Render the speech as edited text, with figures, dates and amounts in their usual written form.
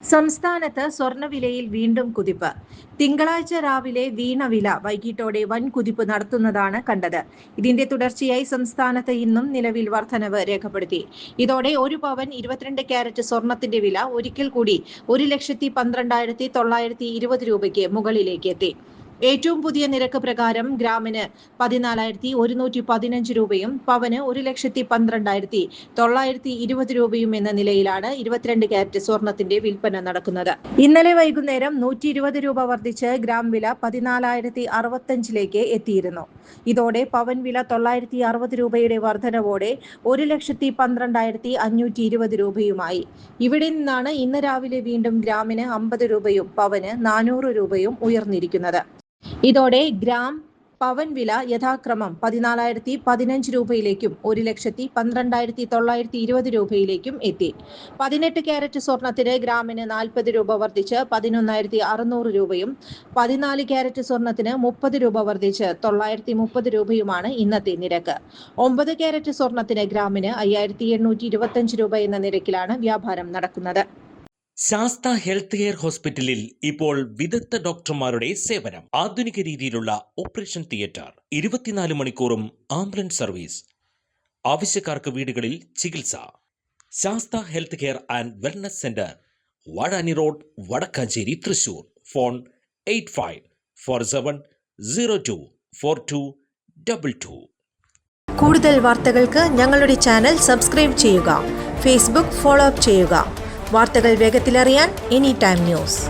സംസ്ഥാനത്ത് സ്വർണ്ണവിലയിൽ വീണ്ടും കുതിപ്പ്. തിങ്കളാഴ്ച രാവിലെ വീണ വില വൈകിട്ടോടെ വൻ കുതിപ്പ് നടത്തുന്നതാണ് കണ്ടത്. ഇതിന്റെ തുടർച്ചയായി സംസ്ഥാനത്ത് ഇന്നും നിലവിൽ വർധനവ് രേഖപ്പെടുത്തി. ഇതോടെ ഒരു പവൻ 22 ക്യാരറ്റ് സ്വർണത്തിന്റെ വില ഒരിക്കൽ കൂടി 1,12,920 രൂപയ്ക്ക് മുകളിലേക്ക് എത്തി. ഏറ്റവും പുതിയ നിരക്ക് പ്രകാരം ഗ്രാമിന് 14,115 രൂപയും പവന് 1,12,920 രൂപയും എന്ന നിലയിലാണ് 22 ക്യാരറ്റ് സ്വർണത്തിന്റെ വിൽപ്പന നടക്കുന്നത്. ഇന്നലെ വൈകുന്നേരം 120 രൂപ വർദ്ധിച്ച് ഗ്രാം വില 14,065 എത്തിയിരുന്നു. ഇതോടെ പവൻ വില 960 രൂപയുടെ വർധനവോടെ 1,12,520 രൂപയുമായി. ഇവിടെ നിന്നാണ് ഇന്ന് രാവിലെ വീണ്ടും ഗ്രാമിന് 50 രൂപയും പവന് 400 രൂപയും ഉയർന്നിരിക്കുന്നത്. ഇതോടെ ഗ്രാം പവൻ വില യഥാക്രമം 14,015 രൂപയിലേക്കും 1,12,920 രൂപയിലേക്കും എത്തി. 18 ക്യാരറ്റ് സ്വർണത്തിന് ഗ്രാമിന് 40 രൂപ വർദ്ധിച്ച് 11,600 രൂപയും 14 ക്യാരറ്റ് സ്വർണത്തിന് 30 രൂപ വർദ്ധിച്ച് 930 രൂപയുമാണ് ഇന്നത്തെ നിരക്ക്. 9 ക്യാരറ്റ് സ്വർണത്തിന് ഗ്രാമിന് 5,825 രൂപ എന്ന നിരക്കിലാണ് വ്യാപാരം നടക്കുന്നത്. ശാസ്ത ഹെൽത്ത് കെയർ ഹോസ്പിറ്റലിൽ ഇപ്പോൾ വിദഗ്ധ ഡോക്ടർമാരുടെ സേവനം. ആധുനിക രീതിയിലുള്ള ഓപ്പറേഷൻ തിയേറ്റർ, 24 മണിക്കൂറും ആംബുലൻസ് സർവീസ്, ആവശ്യക്കാർക്ക് വീടുകളിൽ ചികിത്സ. Shastha health care and wellness centre, Vazhani road, Vadakkanchery, Thrissur. Phone 8547024222. കൂടുതൽ വാർത്തകൾക്ക് ഞങ്ങളുടെ ചാനൽ സബ്സ്ക്രൈബ് ചെയ്യുക. ഫേസ്ബുക്ക് ഫോളോ അപ്പ് ചെയ്യുക. വാർത്തകൾ വേഗത്തിലറിയാൻ എനി ടൈം ന്യൂസ്.